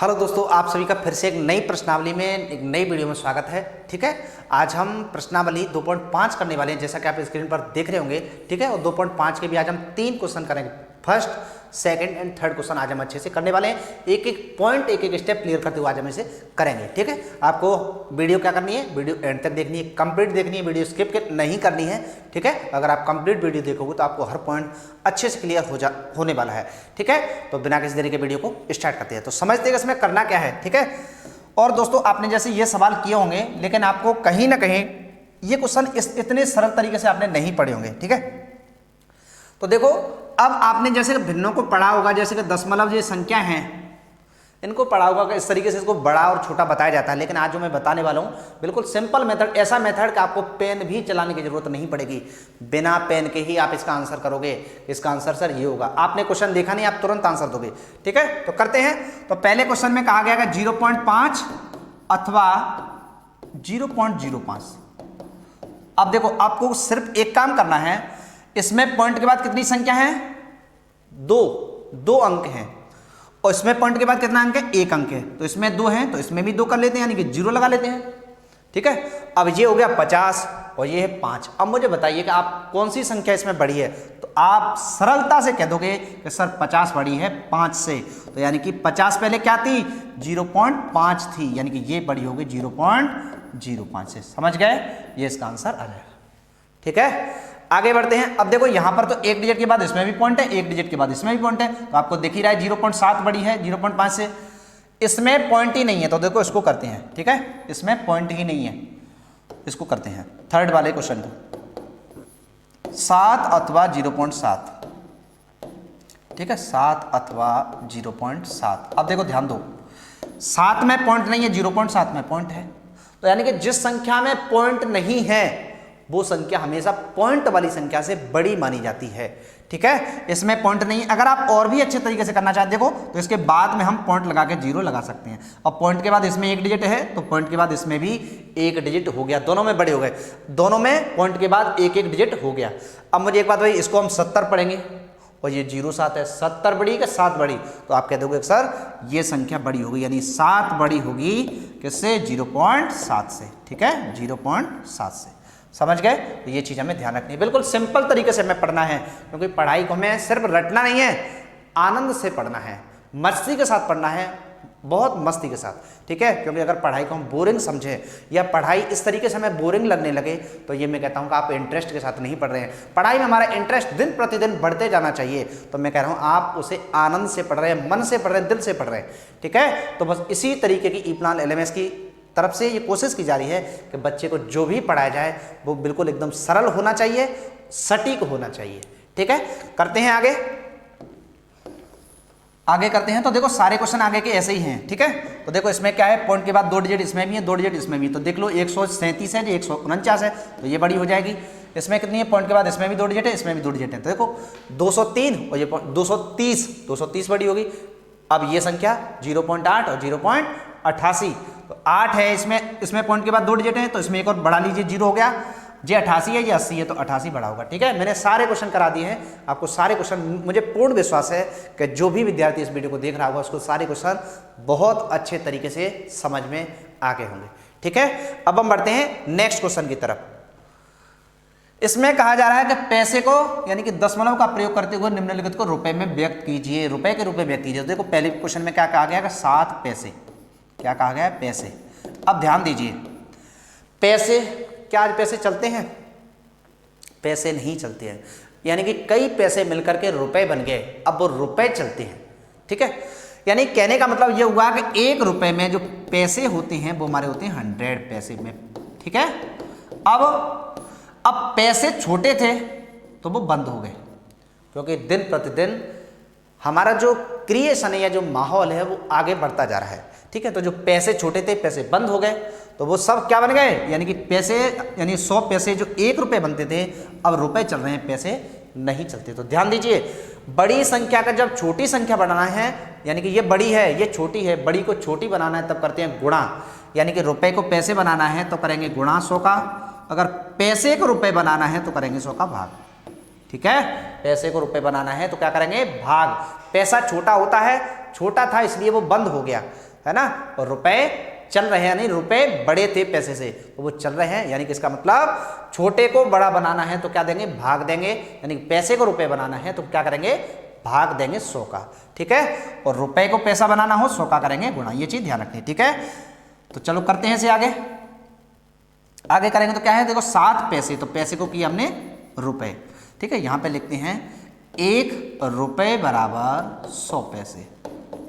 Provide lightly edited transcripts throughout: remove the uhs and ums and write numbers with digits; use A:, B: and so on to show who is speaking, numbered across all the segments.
A: Hello दोस्तों, आप सभी का फिर से एक नई प्रश्नावली में एक नई वीडियो में स्वागत है। ठीक है, आज हम प्रश्नावली 2.5 करने वाले हैं, जैसा कि आप स्क्रीन पर देख रहे होंगे। ठीक है, और 2.5 के भी आज हम 3 क्वेश्चन करेंगे। First, second and third question आज हम अच्छे से करने वाले हैं। एक एक पॉइंट, एक एक स्टेप क्लियर करते हुए आज हम इसे करेंगे। ठीक है, आपको वीडियो क्या करनी है, वीडियो एंड तक देखनी है, कंप्लीट देखनी है, वीडियो स्किप नहीं करनी है। ठीक है, अगर आप कंप्लीट वीडियो देखोगे तो आपको हर पॉइंट अच्छे से क्लियर होने वाला है। ठीक है, तो बिना किसी देरी के वीडियो को स्टार्ट करते हैं। तो समझते हैं इसमें करना क्या है। ठीक है, और दोस्तों आपने जैसे ये सवाल किए होंगे, लेकिन आपको कहीं ना कहीं ये क्वेश्चन इतने सरल तरीके से आपने नहीं पढ़े होंगे। ठीक है, तो देखो, अब आपने जैसे भिन्नों को पढ़ा होगा, जैसे कि दशमलव ये संख्या हैं, इनको पढ़ा होगा कि इस तरीके से इसको बड़ा और छोटा बताया जाता है। लेकिन आज जो मैं बताने वाला हूँ बिल्कुल सिंपल मेथड, ऐसा मेथड कि आपको पेन भी चलाने की जरूरत नहीं पड़ेगी। बिना पेन के ही आप इसका आंसर करोगे। इसका आंसर सर ये होगा। आपने क्वेश्चन देखा नहीं, आप तुरंत आंसर दोगे। ठीक है, तो करते हैं। तो पहले क्वेश्चन में कहा गया कि 0.5 अथवा 0.05। अब देखो, आपको सिर्फ एक काम करना है। इसमें पॉइंट के बाद कितनी संख्या है? दो अंक हैं, और इसमें पॉइंट के बाद कितना अंक है? एक अंक है। तो इसमें 2 हैं, तो इसमें भी 2 कर लेते हैं, यानी कि 0 लगा लेते हैं। ठीक है, अब ये हो गया 50 और ये है 5। अब मुझे बताइए कि आप कौन सी संख्या इसमें बड़ी है। तो आप सरलता से कह दोगे कि सर 50 बड़ी है 5 से। तो यानी कि 50 पहले क्या थी? 0.5 थी, यानी कि ये बड़ी होगी 0.05 से। समझ गए? ये इसका आंसर आ जाएगा। ठीक है, आगे बढ़ते हैं। अब देखो, यहां पर तो एक डिजिट के बाद इसमें भी पॉइंट है, एक डिजिट के बाद इसमें भी पॉइंट है। तो आपको दिख ही रहा है 0.7 बड़ी है 0.5 से। इसमें पॉइंट ही नहीं है, तो देखो इसको करते हैं। ठीक है, इसमें पॉइंट ही नहीं है, इसको करते हैं थर्ड वाले क्वेश्चन को। 7 अथवा 0.7। ठीक है, 7 अथवा 0.7। अब देखो, ध्यान दो, 7 में पॉइंट नहीं है, 0.7 में पॉइंट है। तो यानी कि जिस संख्या में पॉइंट नहीं है वो संख्या हमेशा पॉइंट वाली संख्या से बड़ी मानी जाती है। ठीक है, इसमें पॉइंट नहीं है। अगर आप और भी अच्छे तरीके से करना चाहते देखो, तो इसके बाद में हम पॉइंट लगा के 0 लगा सकते हैं। अब पॉइंट के बाद इसमें एक डिजिट है, तो पॉइंट के बाद इसमें भी एक डिजिट हो गया। दोनों में बड़े हो गए, दोनों में पॉइंट के बाद एक एक डिजिट हो गया। अब मुझे एक बात भाई, इसको हम 70 पढ़ेंगे और ये 0.7 है। 70 बड़ी कि 7 बड़ी? तो आप कह दोगे सर ये संख्या बड़ी होगी, यानी 7 बड़ी होगी किससे? 0.7 से। ठीक है, 0.7 से। समझ गए? तो ये चीज हमें ध्यान रखनी है। बिल्कुल सिंपल तरीके से हमें पढ़ना है, क्योंकि पढ़ाई को हमें सिर्फ रटना नहीं है, आनंद से पढ़ना है, मस्ती के साथ पढ़ना है, बहुत मस्ती के साथ। ठीक है, क्योंकि अगर पढ़ाई को हम बोरिंग समझे या पढ़ाई इस तरीके से हमें बोरिंग लगने लगे, तो ये मैं कहता हूँ कि आप इंटरेस्ट के साथ नहीं पढ़ रहे हैं। पढ़ाई में हमारा इंटरेस्ट दिन प्रतिदिन बढ़ते जाना चाहिए। तो मैं कह रहा हूँ आप उसे आनंद से पढ़ रहे हैं, मन से पढ़ रहे हैं, दिल से पढ़ रहे हैं। ठीक है, तो बस इसी तरीके की ई प्लान LMS की तरफ से ये कोशिश की जा रही है कि बच्चे को जो भी पढ़ाया जाए वो बिल्कुल एकदम सरल होना चाहिए, सटीक होना चाहिए। ठीक है, करते हैं आगे करते हैं। तो देखो, सारे क्वेश्चन आगे के ऐसे ही हैं। ठीक है, तो देखो इसमें क्या है, पॉइंट के बाद 2 डिजिट इसमें भी है, 2 डिजिट इसमें भी। तो देख लो, 137 है, 149 है, तो ये बड़ी हो जाएगी। इसमें कितनी है? पॉइंट के बाद इसमें भी 2 डिजिट है, इसमें भी 2 डिजिट है। तो देखो 203 और ये 230 बड़ी होगी। अब ये संख्या 0.8 और 0.88, तो 8 है इसमें पॉइंट के बाद 2 डिजिट है, तो इसमें एक और बढ़ा लीजिए, 0 हो गया। ये 88 है, ये 80 है, तो 88 बड़ा होगा। ठीक है, मैंने सारे क्वेश्चन करा दिए हैं आपको। सारे क्वेश्चन, मुझे पूर्ण विश्वास है कि जो भी विद्यार्थी इस वीडियो को देख रहा होगा उसको सारे क्वेश्चन बहुत अच्छे तरीके से समझ में आ गए होंगे। ठीक है, अब हम बढ़ते हैं नेक्स्ट क्वेश्चन की तरफ। इसमें कहा जा रहा है कि पैसे को, यानी कि दशमलव का प्रयोग करते हुए निम्नलिखित को रुपए में व्यक्त कीजिए, रुपए के रूप में व्यक्त कीजिए। तो देखो, पहले क्वेश्चन में क्या कहा गया कि 7 पैसे। क्या कहा गया है? पैसे। अब ध्यान दीजिए, पैसे क्या आज पैसे चलते हैं? पैसे नहीं चलते हैं, यानी कि कई पैसे मिलकर के रुपए बन गए, अब वो रुपए चलते हैं। ठीक है, यानी कहने का मतलब ये हुआ कि 1 रुपए में जो पैसे होते हैं वो हमारे होते हैं 100 पैसे में। ठीक है, अब पैसे छोटे थे तो वो बंद हो गए, क्योंकि दिन प्रतिदिन हमारा जो क्रिएशन है या जो माहौल है वो आगे बढ़ता जा रहा है। ठीक है, तो जो पैसे छोटे थे, पैसे बंद हो गए, तो वो सब क्या बन गए? यानी कि पैसे, यानी 100 पैसे जो 1 रुपये बनते थे, अब रुपए चल रहे हैं, पैसे नहीं चलते। तो ध्यान दीजिए, बड़ी संख्या का जब छोटी संख्या बनाना है, यानी कि ये बड़ी है, ये छोटी है, बड़ी को छोटी बनाना है, तब करते हैं गुणा। यानी कि रुपए को पैसे बनाना है तो करेंगे गुणा 100 का, अगर पैसे को रुपए बनाना है तो करेंगे 100 का भाग। ठीक है, पैसे को रुपए बनाना है तो क्या करेंगे? भाग। पैसा छोटा होता है, छोटा था इसलिए वो बंद हो गया, है ना, और रुपए चल रहे हैं, यानी रुपए बड़े थे पैसे से तो वो चल रहे हैं, यानी कि इसका मतलब छोटे को बड़ा बनाना है तो क्या देंगे, भाग देंगे, यानी पैसे को रुपए बनाना है तो क्या करेंगे, भाग देंगे 100 का, ठीक है, और रुपए को पैसा बनाना हो 100 का करेंगे गुणा, ये चीज ध्यान रखनी है, ठीक है। तो चलो करते हैं इसे आगे, आगे करेंगे तो क्या है, देखो 7 पैसे, तो पैसे को किया हमने रुपए, ठीक है, यहां पे लिखते हैं 1 रुपए बराबर 100 पैसे,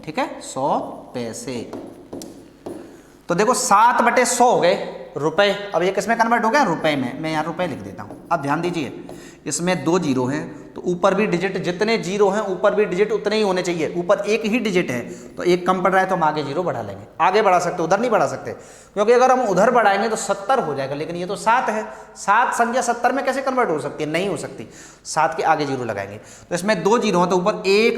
A: ठीक है, 100 पैसे। तो देखो 7/100 हो गए रुपए, अब ये किसमें कन्वर्ट हो गया, रुपए में, मैं यहाँ रुपए लिख देता हूँ। अब ध्यान दीजिए इसमें 2 जीरो हैं तो ऊपर भी डिजिट, जितने जीरो हैं ऊपर भी डिजिट उतने ही होने चाहिए, ऊपर एक ही डिजिट है तो एक कम पड़ रहा है तो हम आगे जीरो बढ़ा लेंगे, आगे बढ़ा सकते, उधर नहीं बढ़ा सकते, क्योंकि अगर हम उधर बढ़ाएंगे तो 70 हो जाएगा, लेकिन ये तो 7 है, 7 संख्या 70 में कैसे कन्वर्ट हो सकती है, नहीं हो सकती, 7 के आगे जीरो लगाएंगे। तो इसमें 2 जीरो हैं तो ऊपर 1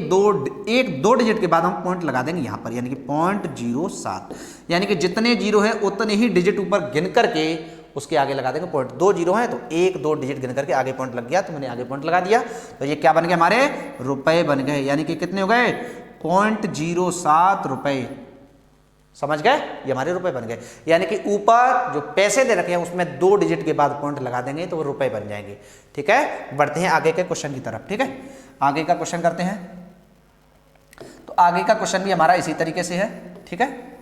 A: 2 डिजिट के बाद हम पॉइंट लगा देंगे यहाँ पर, यानी कि 0.07, यानी कि जितने जीरो है उतने ही डिजिट ऊपर गिन करके उसके आगे लगा देंगे पॉइंट। 2 जीरो है तो 1 2 डिजिट गिन करके आगे पॉइंट लग गया तो मैंने आगे पॉइंट लगा दिया, तो ये क्या बन गए हमारे रुपए बन गए, यानी कि कितने हो गए 0.07 रुपए, समझ गए, ये हमारे रुपए बन गए, यानी कि ऊपर जो पैसे दे रखे हैं उसमें 2 डिजिट के बाद पॉइंट लगा देंगे तो वो रुपए बन जाएंगे, ठीक है। बढ़ते हैं आगे के क्वेश्चन की तरफ, ठीक है, आगे का क्वेश्चन करते हैं। तो आगे का क्वेश्चन भी हमारा इसी तरीके से है, ठीक है,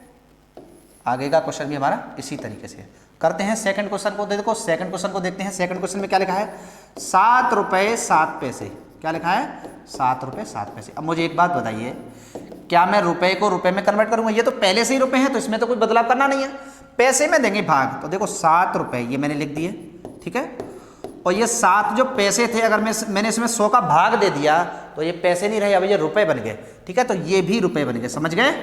A: आगे का क्वेश्चन भी हमारा इसी तरीके से है। करते हैं सेकंड क्वेश्चन को, देखो सेकंड क्वेश्चन को देखते हैं। सेकंड क्वेश्चन में क्या लिखा है, 7 रुपए 7 पैसे, क्या लिखा है 7 रुपए 7 पैसे। अब मुझे एक बात बताइए, क्या मैं रुपए को रुपए में कन्वर्ट करूंगा, ये तो पहले से ही रुपए हैं तो इसमें तो कोई बदलाव करना नहीं है, पैसे में देंगे भाग, तो देखो 7 रुपए ये मैंने लिख दिए, ठीक है, और ये 7 जो पैसे थे अगर मैंने इसमें 100 का भाग दे दिया तो ये पैसे नहीं रहे, अब ये रुपए बन गए, ठीक है, तो ये भी रुपए बन गए, समझ गए,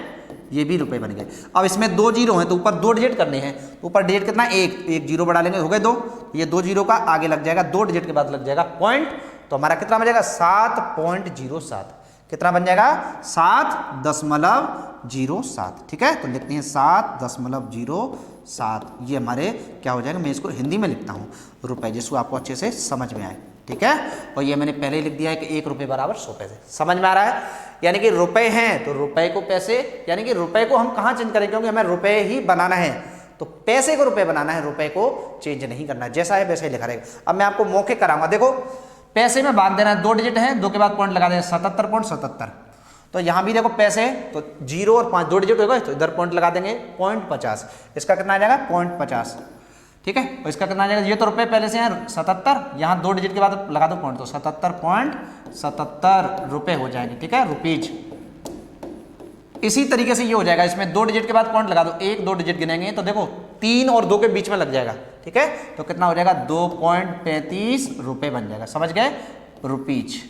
A: ये भी रुपए बन गए। अब इसमें 2 जीरो हैं तो ऊपर 2 डिजिट करने हैं, तो ऊपर डिजिट कितना, एक जीरो बढ़ा लेंगे, हो गए 2, ये 2 जीरो का आगे लग जाएगा 2 डिजिट के बाद लग जाएगा पॉइंट, तो हमारा कितना बन जाएगा 7.07, कितना बन जाएगा 7.07, ठीक है, तो लिखते हैं 7.07, ये हमारे क्या हो जाएगा, मैं इसको हिंदी में लिखता हूँ रुपए, जिसको आपको अच्छे से समझ में आए, ठीक है, और ये मैंने पहले ही लिख दिया है कि 1 रुपए बराबर 100 पैसे, समझ में आ रहा है, यानी कि रुपए हैं तो रुपए को पैसे, यानी कि रुपए को हम कहाँ चेंज करेंगे, क्योंकि हमें रुपए ही बनाना है तो पैसे को रुपए बनाना है, रुपए को चेंज नहीं करना है, जैसा है वैसे ही लिखा रहेगा। अब मैं आपको मौके कराऊंगा, देखो पैसे में भाग देना है, 2 डिजिट है, 2 के बाद पॉइंट लगा देना 77.77, तो यहाँ भी देखो पैसे तो 0 और 5 2 डिजिट हो गए तो इधर पॉइंट लगा देंगे 0.50, इसका कितना आ जाएगा 0.50, ठीक है, और इसका कितना आ जाएगा, ये तो रुपए पहले से हैं 77, यहाँ 2 डिजिट के बाद लगा दो पॉइंट तो 77.77 रुपए हो जाएंगे, ठीक है, रुपीज। इसी तरीके से ये हो जाएगा, इसमें 2 डिजिट के बाद पॉइंट लगा दो, 1 2 डिजिट गिनेंगे तो देखो 3 और 2 के बीच में लग जाएगा, ठीक है, तो कितना हो जाएगा 2.35 रुपए बन जाएगा, समझ गए, रुपीज।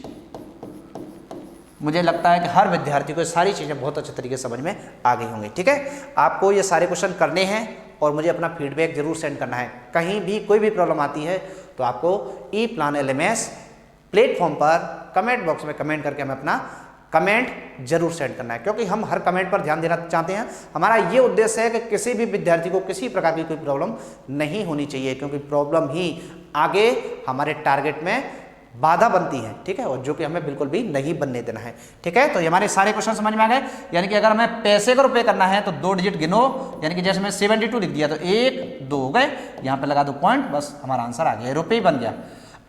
A: मुझे लगता है कि हर विद्यार्थी को सारी चीजें बहुत अच्छे तरीके से समझ में आ गई होंगी, ठीक है। आपको ये सारे क्वेश्चन करने हैं और मुझे अपना फीडबैक जरूर सेंड करना है, कहीं भी कोई भी प्रॉब्लम आती है तो आपको ई प्लान LMS प्लेटफॉर्म पर कमेंट बॉक्स में कमेंट करके हमें अपना कमेंट जरूर सेंड करना है, क्योंकि हम हर कमेंट पर ध्यान देना चाहते हैं। हमारा ये उद्देश्य है कि किसी भी विद्यार्थी को किसी प्रकार की कोई प्रॉब्लम नहीं होनी चाहिए, क्योंकि प्रॉब्लम ही आगे हमारे टारगेट में बाधा बनती है, ठीक है, और जो कि हमें बिल्कुल भी नहीं बनने देना है, ठीक है। तो ये हमारे सारे क्वेश्चन समझ में आ गए, यानी कि अगर हमें पैसे को रुपए करना है तो 2 डिजिट गिनो, यानी कि जैसे मैं 72 लिख दिया तो 1 2 हो गए, यहाँ पे लगा दो पॉइंट, बस हमारा आंसर आ गया, रुपये बन गया।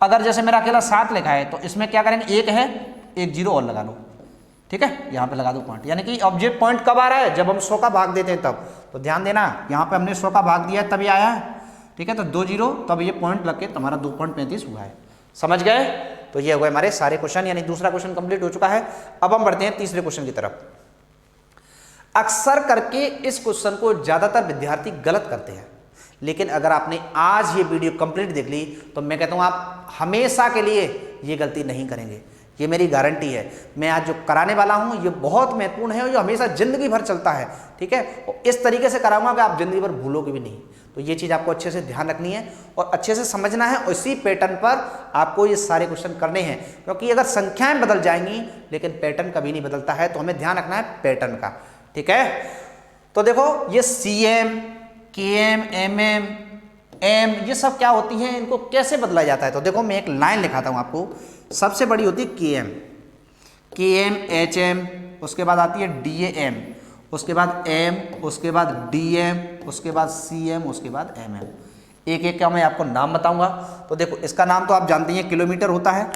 A: अगर जैसे मेरा अकेला 7 लिखा है तो इसमें क्या करेंगे, 1 है 1 जीरो और लगा लो, ठीक है, यहाँ पे लगा दो पॉइंट, यानी कि अब ये पॉइंट कब आ रहा है, जब हम 100 का भाग देते हैं तब, तो ध्यान देना यहाँ पे हमने 100 का भाग दिया है तभी आया है, ठीक है, तो 2 जीरो तब ये पॉइंट लग के तुम्हारा 2.35 हुआ है, समझ गए। तो ये हो गए हमारे सारे क्वेश्चन, यानी दूसरा क्वेश्चन कंप्लीट हो चुका है। अब हम बढ़ते हैं तीसरे क्वेश्चन की तरफ। अक्सर करके इस क्वेश्चन को ज्यादातर विद्यार्थी गलत करते हैं, लेकिन अगर आपने आज ये वीडियो कंप्लीट देख ली तो मैं कहता हूं आप हमेशा के लिए ये गलती नहीं करेंगे, ये मेरी गारंटी है। मैं आज जो कराने वाला हूं ये बहुत महत्वपूर्ण है और ये हमेशा जिंदगी भर चलता है, ठीक है, और इस तरीके से कराऊंगा कि आप जिंदगी भर भूलोगे भी नहीं। तो ये चीज़ आपको अच्छे से ध्यान रखनी है और अच्छे से समझना है, और इसी पैटर्न पर आपको ये सारे क्वेश्चन करने हैं, क्योंकि अगर संख्याएं बदल जाएंगी लेकिन पैटर्न कभी नहीं बदलता है, तो हमें ध्यान रखना है पैटर्न का, ठीक है। तो देखो ये CM KM MM M ये सब क्या होती हैं, इनको कैसे बदला जाता है। तो देखो मैं एक लाइन लिखाता हूँ आपको, सबसे बड़ी होती है KM HM, उसके बाद आती है DAM, उसके बाद एम, उसके बाद डीएम, उसके बाद सीएम, उसके बाद एमएम। एक एक का मैं आपको नाम बताऊंगा। तो देखो इसका नाम तो आप जानते हैं किलोमीटर होता है,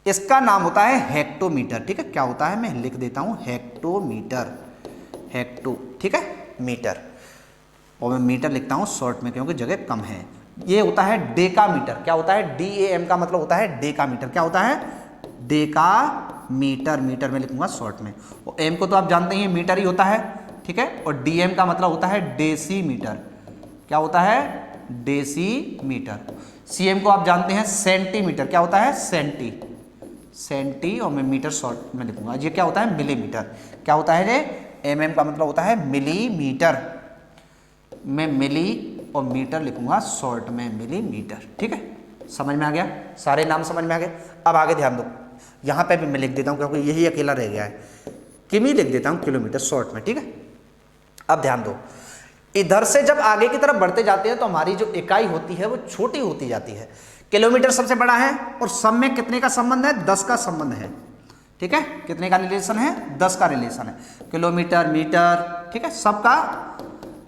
A: इसका नाम होता है हेक्टोमीटर। ठीक है, क्या होता है मैं लिख देता हूं हेक्टोमीटर, हेक्टो, ठीक है, मीटर, और मैं मीटर लिखता हूं शॉर्ट में क्योंकि जगह कम है। ये होता है डेकामीटर। क्या होता है? DAM का मतलब होता है डेकामीटर। क्या होता है? डेकामीटर, मीटर में लिखूंगा शॉर्ट में। और एम को तो आप जानते हैं मीटर ही होता है, ठीक है। और डीएम का मतलब होता है डेसीमीटर। क्या होता है? डेसीमीटर। सीएम को आप जानते हैं सेंटीमीटर। क्या होता है? सेंटी, सेंटी, और मैं मीटर शॉर्ट में लिखूंगा। ये क्या होता है? मिलीमीटर। क्या होता है ये? एमएम का मतलब होता है मिलीमीटर। मैं मिली और मीटर लिखूंगा शॉर्ट में, मिलीमीटर। ठीक है, समझ में आ गया? सारे नाम समझ में आ गए। अब आगे ध्यान दो, यहां पे भी मैं लिख देता हूं क्योंकि यही अकेला रह गया है, किमी लिख देता हूं किलोमीटर शॉर्ट में। ठीक है, अब ध्यान दो, इधर से जब आगे की तरफ बढ़ते जाते हैं तो हमारी जो इकाई होती है वो छोटी होती जाती है। किलोमीटर सबसे बड़ा है और सब में कितने का संबंध है? 10 का संबंध है। ठीक है, कितने का रिलेशन है? 10 का रिलेशन है। किलोमीटर, मीटर, ठीक है, सबका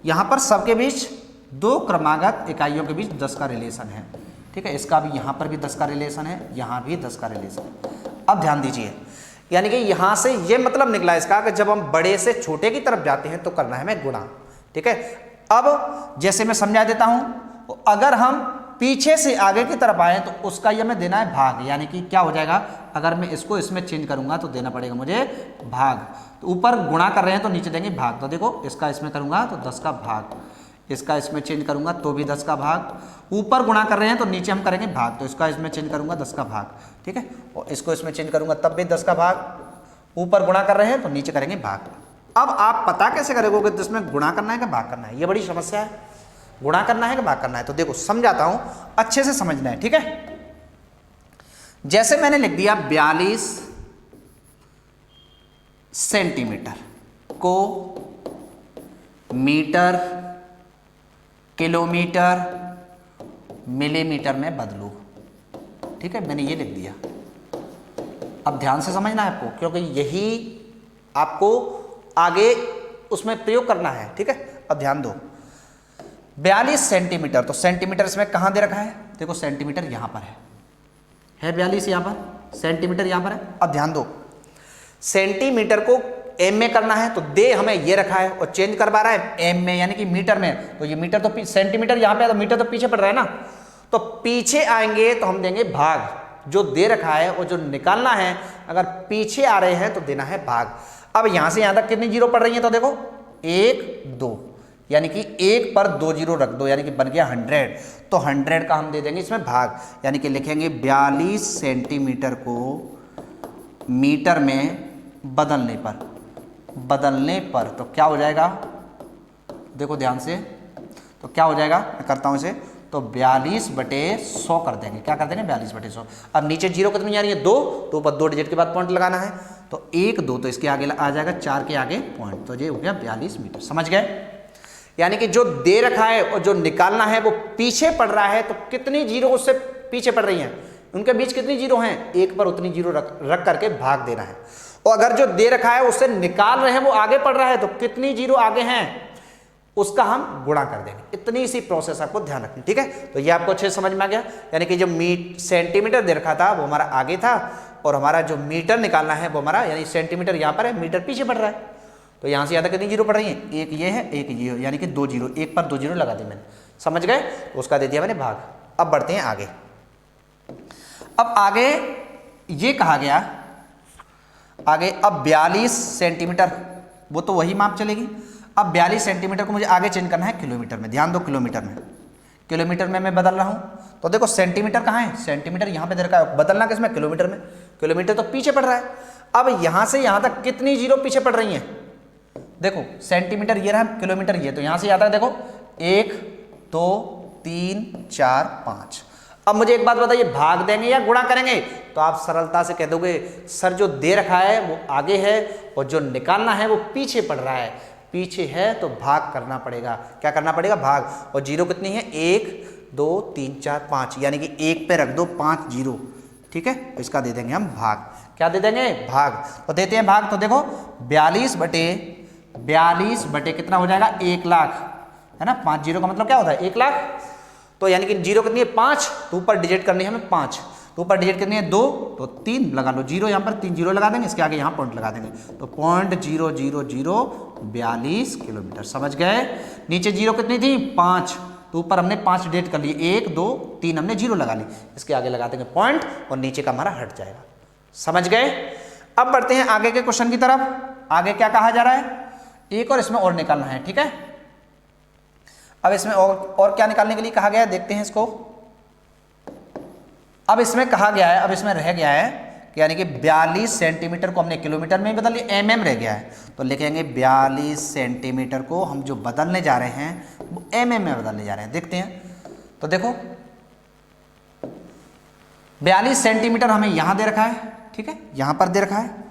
A: यहां पर सबके बीच दो क्रमागत इकाइयों के बीच 10 का रिलेशन है। ठीक है, इसका भी यहां पर भी 10 का रिलेशन है, यहां भी 10 का रिलेशन है। अब ध्यान दीजिए, यानी कि यहां से ये मतलब निकला इसका कि जब हम बड़े से छोटे की तरफ जाते हैं तो करना है हमें गुणा। ठीक है, अब जैसे मैं समझा देता हूं, अगर हम पीछे से आगे की तरफ आए तो उसका ये हमें देना है भाग। यानी कि क्या हो जाएगा? अगर मैं इसको इसमें चेंज करूंगा तो देना पड़ेगा मुझे भाग। तो ऊपर गुणा कर रहे हैं तो नीचे देंगे भाग। तो देखो इसका इसमें करूंगा तो 10 का भाग, इसका इसमें चेंज करूंगा तो भी 10 का भाग। ऊपर गुणा कर रहे हैं तो नीचे हम करेंगे भाग, तो इसका इसमें चेंज करूंगा 10 का भाग। ठीक है, और इसको इसमें चेंज करूंगा तब भी 10 का भाग। ऊपर गुणा कर रहे हैं तो नीचे करेंगे भाग। अब आप पता कैसे करोगे कि इसमें गुणा करना है कि भाग करना है? ये बड़ी समस्या है, गुणा करना है कि भाग करना है। तो देखो समझाता हूं, अच्छे से समझना है। ठीक है, जैसे मैंने लिख दिया 42 सेंटीमीटर को मीटर, किलोमीटर, मिलीमीटर में बदलो। ठीक है, मैंने ये लिख दिया। अब ध्यान से समझना है आपको, क्योंकि यही आपको आगे उसमें प्रयोग करना है। ठीक है, अब ध्यान दो, 42 सेंटीमीटर, तो सेंटीमीटर इसमें कहां दे रखा है? देखो सेंटीमीटर यहां पर है 42 यहां पर, सेंटीमीटर यहां पर है। अब ध्यान दो, सेंटीमीटर को एम में करना है तो दे हमें ये रखा है और चेंज करवा रहा है एम में, यानी कि मीटर में। तो ये मीटर तो सेंटीमीटर यहां पे है तो मीटर तो पीछे पड़ रहा है ना, तो पीछे आएंगे तो हम देंगे भाग। जो दे रखा है और जो निकालना है, अगर पीछे आ रहे हैं तो देना है भाग। अब यहां से यहां तक कितनी जीरो पड़ रही है? तो देखो 1 2, यानी कि 1 पर 2 जीरो रख दो, यानी कि बन गया 100। तो 100 का हम दे देंगे इसमें भाग, यानी कि लिखेंगे 42 सेंटीमीटर को मीटर में बदलने पर तो क्या हो जाएगा? देखो ध्यान से, तो क्या हो जाएगा? मैं करता हूं इसे, तो 42/100 कर देंगे। क्या कर देंगे? 42/100। अब नीचे जीरो कितनी आ रही है? 2, तो ऊपर 2 डिजिट के बाद पॉइंट लगाना है, तो 1 2, तो इसके आगे आ जाएगा 4 के आगे पॉइंट, तो ये हो गया 42 मीटर। समझ गए? यानी कि जो दे रखा है और जो निकालना है वो पीछे पड़ रहा है, तो कितनी जीरो उससे पीछे पड़ रही हैं, उनके बीच कितनी जीरो हैं? 1 पर उतनी जीरो रख करके भाग देना है। और अगर जो दे रखा है उससे निकाल रहे हैं वो आगे पड़ रहा है, तो कितनी जीरो आगे हैं उसका हम गुणा कर देंगे। इतनी सी प्रोसेस आपको ध्यान रखनी। ठीक है, तो ये आपको अच्छे से समझ में आ गया। यानी कि जो सेंटीमीटर दे रखा था वो हमारा आगे था, और हमारा जो मीटर निकालना है वो हमारा, यानी सेंटीमीटर यहाँ पर है, मीटर पीछे पड़ रहा है। तो यहां से ज्यादा कितनी जीरो पड़ रही है? एक ये है, एक ये है, यानी कि 2 जीरो, 1 पर 2 जीरो लगा दी मैंने। समझ गए? तो उसका दे दिया मैंने भाग। अब बढ़ते हैं आगे। अब आगे ये कहा गया, आगे अब 42 सेंटीमीटर, वो तो वही माप चलेगी। अब 42 सेंटीमीटर को मुझे आगे चेंज करना है किलोमीटर में। ध्यान दो, किलोमीटर में मैं बदल रहा हूं। तो देखो सेंटीमीटर कहाँ है? सेंटीमीटर यहां पे दे रखा है, बदलना किसमें? किलोमीटर में। किलोमीटर तो पीछे पड़ रहा है। अब यहां से यहां तक कितनी जीरो पीछे पड़ रही हैं? देखो सेंटीमीटर ये रहा, किलोमीटर ये, तो यहां से यहां तक देखो 1 2 3 4 5। अब मुझे एक बात बताइए, भाग देंगे या गुणा करेंगे? तो आप सरलता से कह दोगे सर जो दे रखा है वो आगे है और जो निकालना है वो पीछे पड़ रहा है। पीछे है तो भाग करना पड़ेगा। क्या करना पड़ेगा? भाग। और जीरो कितनी है? 1 2 3 4 5, यानी कि 1 पे रख दो 5 जीरो। ठीक है, तो इसका दे देंगे हम भाग। क्या दे देंगे? भाग। तो देते हैं भाग। तो देखो 42/2 42 बटे कितना हो जाएगा 1 लाख, है ना। 5 जीरो का मतलब क्या होता है 1 लाख। तो यानी कि जीरो कितनी है 5, तो ऊपर डिजिट करनी है हमें 5, तो ऊपर डिजिट कितनी है 2, तो 3 लगा लो जीरो, यहाँ पर 3 जीरो लगा देंगे, इसके आगे यहाँ पॉइंट लगा देंगे, तो 0.00042 किलोमीटर। समझ गए। नीचे जीरो कितनी थी 5, तो ऊपर हमने 5 डिजिट कर लिए, 1 2 3 हमने जीरो लगा ली, इसके आगे लगा देंगे पॉइंट और नीचे का हमारा हट जाएगा। समझ गए। अब बढ़ते हैं आगे के क्वेश्चन की तरफ। आगे क्या कहा जा रहा है, एक और इसमें और निकालना है, ठीक है। अब इसमें और क्या निकालने के लिए कहा गया है, देखते हैं इसको। अब इसमें कहा गया है, अब इसमें रह गया है कि यानी कि 42 सेंटीमीटर को हमने किलोमीटर में बदल लिया, mm रह गया है, तो लिखेंगे 42 सेंटीमीटर को हम जो बदलने जा रहे हैं वो mm में बदलने जा रहे हैं। देखते हैं, तो देखो 42 सेंटीमीटर हमें यहां दे रखा है, ठीक है, यहां पर दे रखा है,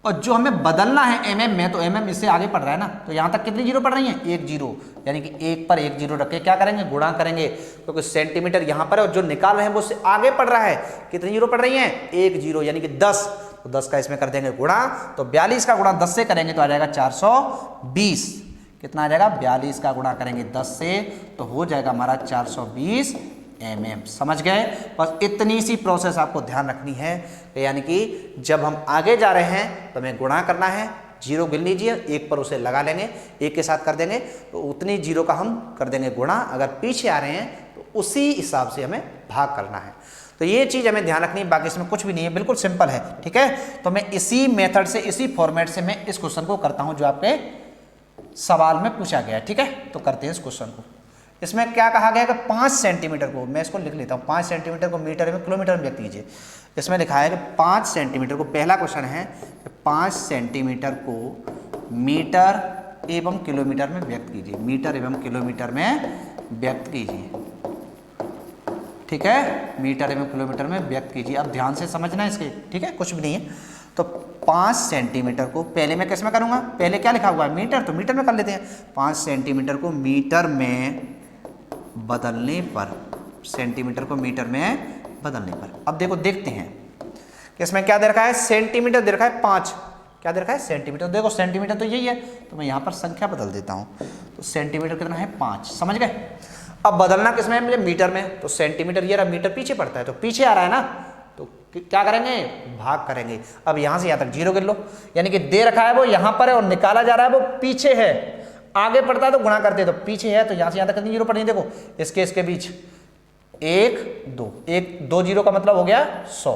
A: और जो हमें बदलना है mm में, तो mm इससे आगे पड़ रहा है ना, तो यहां तक कितनी जीरो पड़ रही है 1 जीरो, यानी कि 1 पर 1 जीरो रख के क्या करेंगे गुणा करेंगे, क्योंकि सेंटीमीटर यहां पर है और जो निकाल रहे हैं वो उससे आगे पड़ रहा है, कितनी जीरो पड़ रही है 1 जीरो, यानी कि 10, तो 10 का इसमें कर देंगे गुणा, तो 42 का गुणा 10 से करेंगे तो आ जाएगा 420। कितना आ जाएगा 42 का गुणा करेंगे 10 से तो हो जाएगा हमारा 420 mm। समझ गए। बस इतनी सी प्रोसेस आपको ध्यान रखनी है, यानी कि जब हम आगे जा रहे हैं तो हमें गुणा करना है, जीरो गिन लीजिए, 1 पर उसे लगा लेंगे, 1 के साथ कर देंगे तो उतनी जीरो का हम कर देंगे गुणा, अगर पीछे आ रहे हैं तो उसी हिसाब से हमें भाग करना है। तो ये चीज़ हमें ध्यान रखनी है, बाकी इसमें कुछ भी नहीं है, बिल्कुल सिंपल है, ठीक है। तो मैं इसी मेथड से, इसी फॉर्मेट से मैं इस क्वेश्चन को करता हूं जो आपके सवाल में पूछा गया है, ठीक है। तो करते हैं इस क्वेश्चन को। इसमें क्या कहा गया कि 5 सेंटीमीटर को, मैं इसको लिख लेता हूँ, 5 सेंटीमीटर को मीटर में किलोमीटर में व्यक्त कीजिए। इसमें लिखा है कि 5 सेंटीमीटर को, पहला क्वेश्चन है 5 सेंटीमीटर को मीटर एवं किलोमीटर में व्यक्त कीजिए, मीटर एवं किलोमीटर में व्यक्त कीजिए, ठीक है, मीटर एवं किलोमीटर में व्यक्त कीजिए। अब ध्यान से समझना है इसके, ठीक है, कुछ भी नहीं है। तो 5 सेंटीमीटर को पहले मैं किस में करूँगा, पहले क्या लिखा हुआ है मीटर, तो मीटर में कर लेते हैं। 5 सेंटीमीटर को मीटर में बदलने पर, सेंटीमीटर को मीटर में बदलने पर, अब देखो देखते हैं कि इसमें क्या दे रखा है, सेंटीमीटर दे रखा है 5, क्या दे रखा है सेंटीमीटर, देखो सेंटीमीटर तो यही है, तो मैं यहाँ पर संख्या बदल देता हूँ, तो सेंटीमीटर कितना है 5। समझ गए। अब बदलना किसमें है मुझे, मीटर में, तो सेंटीमीटर ये रहा, मीटर पीछे पड़ता है तो पीछे आ रहा है ना, तो क्या करेंगे भाग करेंगे। अब यहाँ से यहाँ तक जीरो गिन लो, यानी कि दे रखा है वो यहाँ पर है और निकाला जा रहा है वो पीछे है, आगे पड़ता है तो गुणा करते हैं, तो पीछे है तो यहाँ से यहाँ तक कितनी जीरो पड़ी, देखो इसके बीच 1 2, 2 जीरो का मतलब हो गया 100,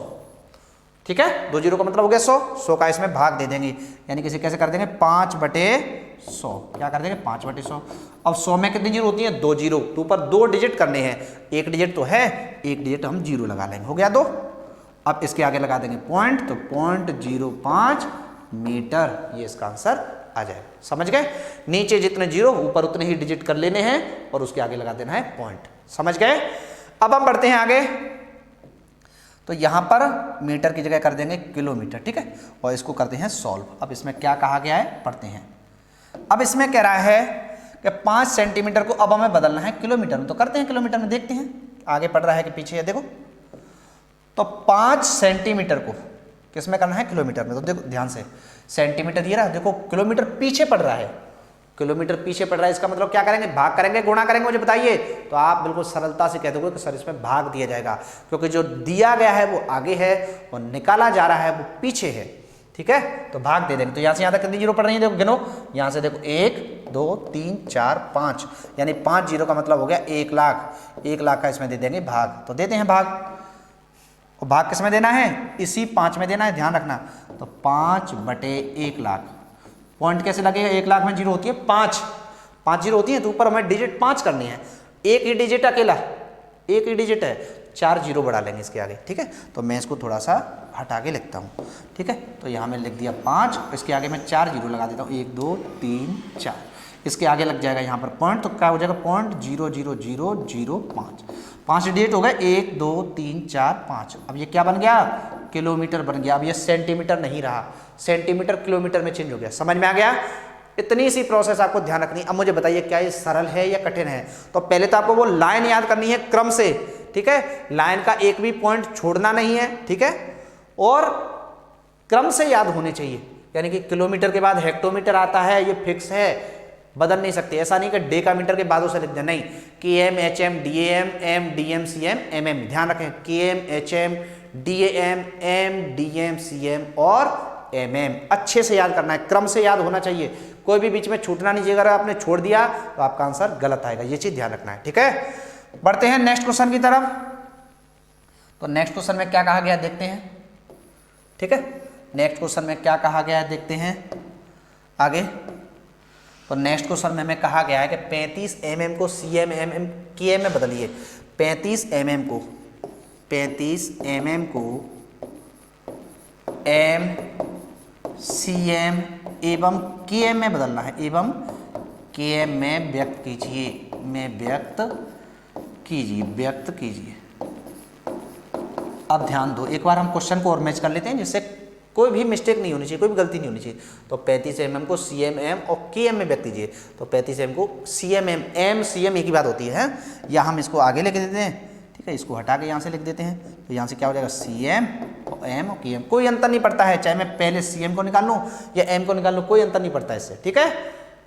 A: ठीक है, 2 जीरो का मतलब हो गया 100, 100 का इसमें भाग दे देंगे, यानी कि इसे कैसे कर देंगे 5/100, क्या कर देंगे 5/100। अब 100 में कितनी जीरो होती है 2 जीरो, तो ऊपर 2 डिजिट करने हैं, 1 डिजिट तो है, 1 डिजिट हम जीरो लगा लेंगे, हो गया 2। अब इसके आगे लगा देंगे पॉइंट, तो 0.05 मीटर, ये इसका आंसर आ जाएगा। समझ गए। नीचे जितने जीरो ऊपर उतने ही डिजिट कर लेने हैं और उसके आगे लगा देना है पॉइंट। समझ गए। अब हम बढ़ते हैं आगे, तो यहां पर मीटर की जगह कर देंगे किलोमीटर, ठीक है, और इसको करते हैं सॉल्व। अब इसमें क्या कहा गया है पढ़ते हैं। अब इसमें कह रहा है कि 5 सेंटीमीटर को अब हमें बदलना है किलोमीटर में, तो करते हैं किलोमीटर में, देखते हैं आगे पढ़ रहा है कि पीछे है। देखो तो 5 सेंटीमीटर को किस में करना है किलोमीटर में, तो देखो ध्यान से, सेंटीमीटर ये रहा, देखो किलोमीटर पीछे पड़ रहा है, किलोमीटर पीछे पड़ रहा है, इसका मतलब क्या करेंगे भाग करेंगे, गुणा करेंगे, मुझे बताइए। तो आप बिल्कुल सरलता से कह दोगे कि सर इसमें भाग दिया जाएगा, क्योंकि जो दिया गया है वो आगे है और निकाला जा रहा है वो पीछे है, ठीक है, तो भाग दे देंगे। तो यहाँ से यहाँ तक कितनी जीरो पड़ रही है, देखो गिनो, यहाँ से देखो 1 2 3 4 5, यानी 5 जीरो का मतलब हो गया 1 लाख, 1 लाख का इसमें दे देंगे भाग, तो देते हैं भाग। और भाग किस में देना है, इसी 5 में देना है, ध्यान रखना। तो 5/1 लाख, पॉइंट कैसे लगेगा, 1 लाख में जीरो होती है 5 जीरो होती है, तो ऊपर हमें डिजिट 5 करनी है, एक ही डिजिट अकेला, एक ही डिजिट है, 4 जीरो बढ़ा लेंगे इसके आगे, ठीक है। तो मैं इसको थोड़ा सा हटा के लिखता हूँ, ठीक है, तो यहाँ मैं लिख दिया 5, इसके आगे मैं 4 जीरो लगा देता हूँ, 1 2 3 4, इसके आगे लग जाएगा यहाँ पर पॉइंट, तो क्या हो जाएगा 0.00005, 5 डिजिट हो गए, 1 2 3 4 5। अब ये क्या बन गया, किलोमीटर बन गया। अब ये सेंटीमीटर नहीं रहा, सेंटीमीटर किलोमीटर में चेंज हो गया। समझ में आ गया। इतनी सी प्रोसेस आपको ध्यान रखनी। अब मुझे बताइए क्या ये सरल है या कठिन है। तो पहले तो आपको वो लाइन याद करनी है क्रम से, ठीक है, लाइन का एक भी पॉइंट छोड़ना नहीं है, ठीक है, और क्रम से याद होने चाहिए, यानी कि किलोमीटर के बाद हेक्टोमीटर आता है, ये फिक्स है, बदल नहीं सकते। ऐसा नहीं कि डेकामीटर के बाद उसे लिख दें, नहीं, KM HM DAM M DM CM MM, ध्यान रखें, KM HM DAM M DM CM और MM अच्छे से याद करना है, क्रम से याद होना चाहिए, कोई भी बीच में छूटना नहीं चाहिए। अगर आपने छोड़ दिया तो आपका आंसर गलत आएगा, ये चीज ध्यान रखना है, ठीक है। बढ़ते हैं नेक्स्ट क्वेश्चन की तरफ। तो नेक्स्ट क्वेश्चन में क्या कहा गया देखते हैं, ठीक है। नेक्स्ट क्वेश्चन में क्या कहा गया है देखते हैं आगे। तो नेक्स्ट क्वेश्चन में हमें कहा गया है कि 35 mm को CM MM KM में बदलिए। 35 mm को M CM एवं KM में बदलना है, एवं KM में व्यक्त कीजिए। अब ध्यान दो, एक बार हम क्वेश्चन को और मैच कर लेते हैं जिससे कोई भी मिस्टेक नहीं होनी चाहिए, कोई भी गलती नहीं होनी चाहिए। तो 35 mm को CM M और KM में व्यक्त कीजिए। तो 35 mm को CM M CM एक ही बात होती है, या हम इसको आगे लेके देते हैं, ठीक है, इसको हटा के यहाँ से लिख देते हैं। तो यहाँ से क्या हो जाएगा, CM और M और KM, कोई अंतर नहीं पड़ता है, चाहे मैं पहले CM को निकाल लूँ या M को निकाल लूँ, कोई अंतर नहीं पड़ता है इससे, ठीक है।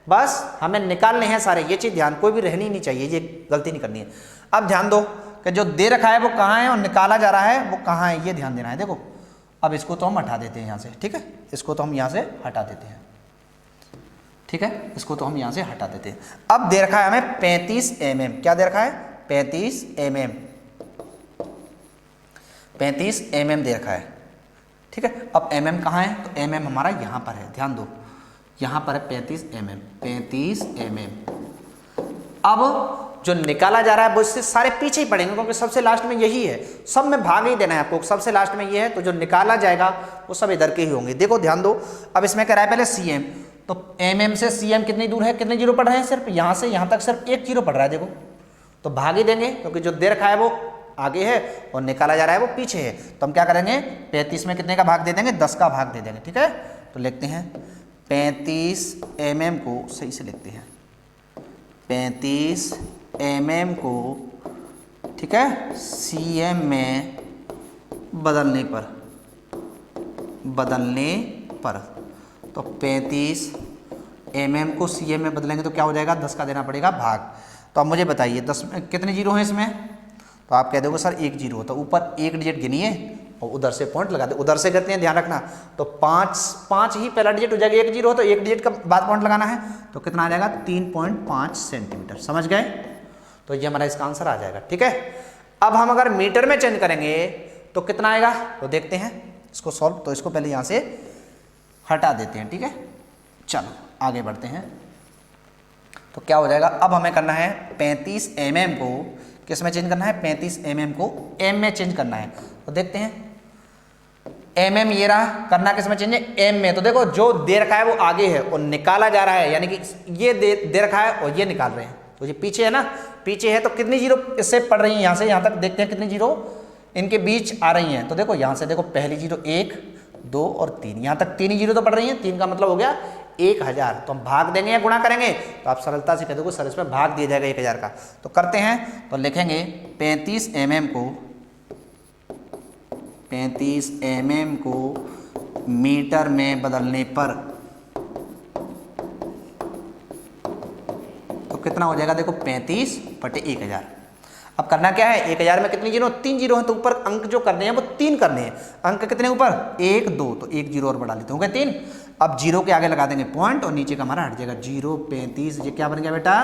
A: बस हमें निकालने हैं सारे, ये चीज़ ध्यान, कोई भी रहनी नहीं चाहिए, ये गलती नहीं करनी है। अब ध्यान दो कि जो दे रखा है वो कहाँ है और निकाला जा रहा है वो कहाँ है, ये ध्यान देना है। देखो अब इसको तो हम हटा देते हैं यहाँ से, ठीक है, इसको तो हम यहाँ से हटा देते हैं, ठीक है, इसको तो हम यहाँ से हटा देते हैं। अब दे रखा है हमें 35 mm, क्या दे रखा है, 35 mm दे रखा है, ठीक है। अब mm कहाँ है, तो mm हमारा यहाँ पर है, ध्यान दो, यहाँ पर है 35 mm। अब जो निकाला जा रहा है वो इससे सारे पीछे ही पड़ेंगे, क्योंकि सबसे लास्ट में यही है, सब में भाग ही देना है आपको, सबसे लास्ट में ये है, तो जो निकाला जाएगा वो सब इधर के ही होंगे। देखो ध्यान दो, अब इसमें कह रहा है पहले CM, तो MM से CM कितनी दूर है, कितने जीरो पड़ रहे हैं, सिर्फ यहाँ से यहाँ तक सिर्फ एक जीरो पड़ रहा है, देखो, तो भाग ही देंगे, क्योंकि जो दे रखा है वो आगे है और निकाला जा रहा है वो पीछे है। तो हम क्या करेंगे, 35 में कितने का भाग दे देंगे, 10 का भाग दे देंगे, ठीक है। तो लिखते हैं 35 mm को, सही से लिखते हैं, 35 mm को, ठीक है, CM में बदलने पर, तो 35 mm को CM में बदलेंगे तो क्या हो जाएगा, 10 का देना पड़ेगा भाग। तो अब मुझे बताइए 10 कितने जीरो हैं इसमें, तो आप कह दोगे सर एक जीरो, तो ऊपर एक डिजिट गिनिए और उधर से पॉइंट लगा दे, उधर से करते हैं, ध्यान रखना। तो 5 ही पहला डिजिट हो जाएगा, एक जीरो हो तो एक डिजिट का बाद पॉइंट लगाना है, तो कितना आ जाएगा, 3.5 सेंटीमीटर, समझ गए। तो ये हमारा इसका आंसर आ जाएगा, ठीक है। अब हम अगर मीटर में चेंज करेंगे तो कितना आएगा, तो देखते हैं इसको सॉल्व। तो इसको पहले यहाँ से हटा देते हैं, ठीक है, चलो आगे बढ़ते हैं। तो क्या हो जाएगा, अब हमें करना है 35 mm को किस में चेंज करना है, 35 mm को M में चेंज करना है। तो देखते हैं MM ये रहा, करना किस में चेंज है, M में। तो देखो जो दे रखा है वो आगे है और निकाला जा रहा है, यानी कि ये दे रखा है और ये निकाल रहे हैं, तो ये पीछे है ना, पीछे है, तो कितनी जीरो इससे पड़ रही है, यहाँ से यहाँ तक देखते हैं कितनी जीरो इनके बीच आ रही हैं। तो देखो यहाँ से देखो पहली जीरो 1 2 और 3, यहाँ तक 3 ही जीरो तो पड़ रही हैं, 3 का मतलब हो गया 1000। तो हम भाग देंगे या गुणा करेंगे, तो आप सरलता से कह दोगे सर इसमें भाग दिया जाएगा 1000 का। तो करते हैं, तो लिखेंगे 35 mm को मीटर में बदलने पर तो कितना हो जाएगा, देखो 35/1000। अब करना क्या है, 1000 में कितनी जीरो, 3 जीरो हैं, तो ऊपर अंक जो करने हैं वो 3 करने हैं। अंक कितने ऊपर, 1 2, तो 1 जीरो और बढ़ा लेते होंगे 3। अब जीरो के आगे लगा देंगे पॉइंट और नीचे का हमारा हट जाएगा 0.35, ये क्या बन गया बेटा,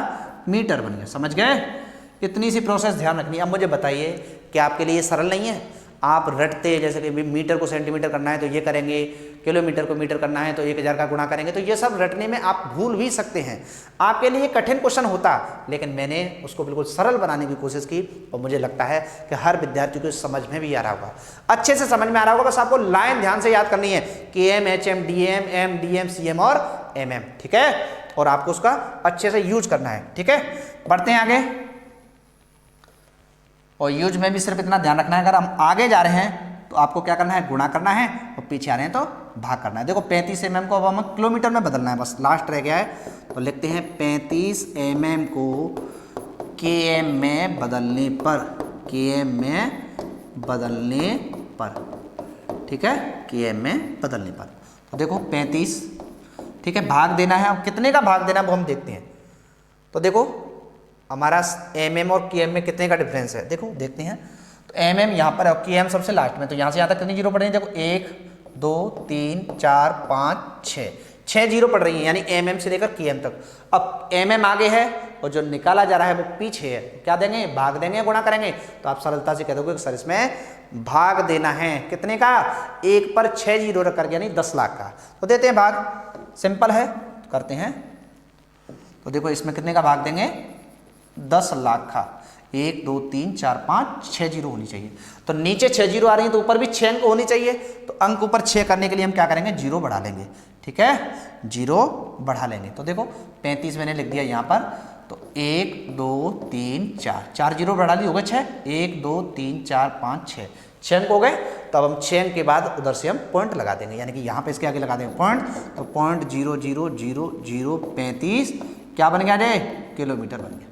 A: मीटर बन गया, समझ गए। इतनी सी प्रोसेस ध्यान रखनी है। अब मुझे बताइए कि आपके लिए सरल नहीं है, आप रटते, जैसे कि मीटर को सेंटीमीटर करना है तो ये करेंगे, किलोमीटर को मीटर करना है तो 1000 का गुणा करेंगे, तो ये सब रटने में आप भूल भी सकते हैं। आपके लिए कठिन क्वेश्चन होता, लेकिन मैंने उसको बिल्कुल सरल बनाने की कोशिश की और मुझे लगता है कि हर विद्यार्थी को समझ में भी आ रहा होगा, अच्छे से समझ में आ रहा होगा। बस आपको लाइन ध्यान से याद करनी है, KM HM DAM M DAM CM और MM, ठीक है, और आपको उसका अच्छे से यूज करना है, ठीक है। बढ़ते हैं आगे, और यूज में भी सिर्फ इतना ध्यान रखना है, अगर हम आगे जा रहे हैं तो आपको क्या करना है, गुणा करना है, और पीछे आ रहे हैं तो भाग करना है। देखो 35 mm को अब हमें किलोमीटर में बदलना है, बस लास्ट रह गया है। तो लिखते हैं 35 mm को KM में बदलने पर, KM में बदलने पर, ठीक है, KM में बदलने पर। तो देखो 35, ठीक है, भाग देना है। अब कितने का भाग देना है वो हम देखते हैं। तो देखो हमारा mm और km में कितने का डिफरेंस है, देखो देखते हैं। तो mm यहाँ पर है और km सबसे लास्ट में, तो यहाँ से यहाँ तक कितनी जीरो पड़ रही है, देखो 1 2 3 4 5 6 जीरो पड़ रही है, यानी mm से लेकर km तक। अब mm आगे है और जो निकाला जा रहा है वो पीछे है, क्या देंगे, भाग देंगे, गुणा करेंगे। तो आप सरलता से कह दोगे सर इसमें भाग देना है कितने का, 1 पर 6 जीरो रख करके, यानी 10 लाख का। तो देते हैं भाग, सिंपल है, करते हैं। तो देखो इसमें कितने का भाग देंगे, 10 लाख का। 1 2 3 4 5 6 जीरो होनी चाहिए। तो नीचे 6 जीरो आ रही है तो ऊपर भी 6 अंक होनी चाहिए। तो अंक ऊपर 6 करने के लिए हम क्या करेंगे, जीरो बढ़ा लेंगे, ठीक है, जीरो बढ़ा लेंगे। तो देखो 35 मैंने लिख दिया यहाँ पर। तो 1 2 3 4 जीरो बढ़ा ली, हो गए 6। 1 2 3 4 5 6 अंक हो गए। तो अब हम 6 अंक के बाद उधर से हम पॉइंट लगा देंगे, यानी कि यहाँ पे इसके आगे लगा देंगे पॉइंट। तो पॉइंट 0.00035 क्या बन गया रे, किलोमीटर बन गया।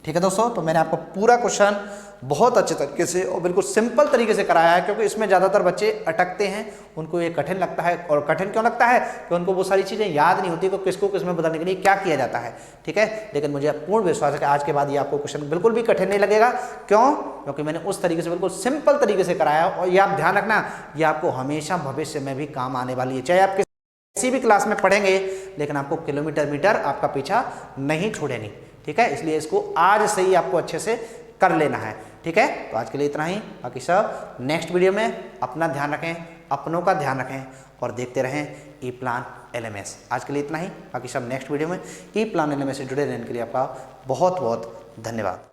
A: ठीक है दोस्तों, तो मैंने आपको पूरा क्वेश्चन बहुत अच्छे तरीके से और बिल्कुल सिंपल तरीके से कराया है, क्योंकि इसमें ज़्यादातर बच्चे अटकते हैं, उनको ये कठिन लगता है। और कठिन क्यों लगता है, कि उनको वो सारी चीज़ें याद नहीं होती कि किसको किसमें बदलने के लिए क्या किया जाता है। ठीक है, लेकिन मुझे पूर्ण विश्वास है कि आज के बाद ये आपको क्वेश्चन बिल्कुल भी कठिन नहीं लगेगा। क्यों, क्योंकि मैंने उस तरीके से बिल्कुल सिंपल तरीके से कराया। और ये आप ध्यान रखना, ये आपको हमेशा भविष्य में भी काम आने वाली है, चाहे आप किसी भी क्लास में पढ़ेंगे, लेकिन आपको किलोमीटर मीटर आपका पीछा नहीं छोड़ेगी। ठीक है, इसलिए इसको आज से ही आपको अच्छे से कर लेना है। ठीक है, तो आज के लिए इतना ही। बाकी सब नेक्स्ट वीडियो में अपना ध्यान रखें, अपनों का ध्यान रखें और देखते रहें ई प्लान LMS। आज के लिए इतना ही, बाकी सब नेक्स्ट वीडियो में। ई प्लान LMS से जुड़े रहने के लिए आपका बहुत बहुत धन्यवाद।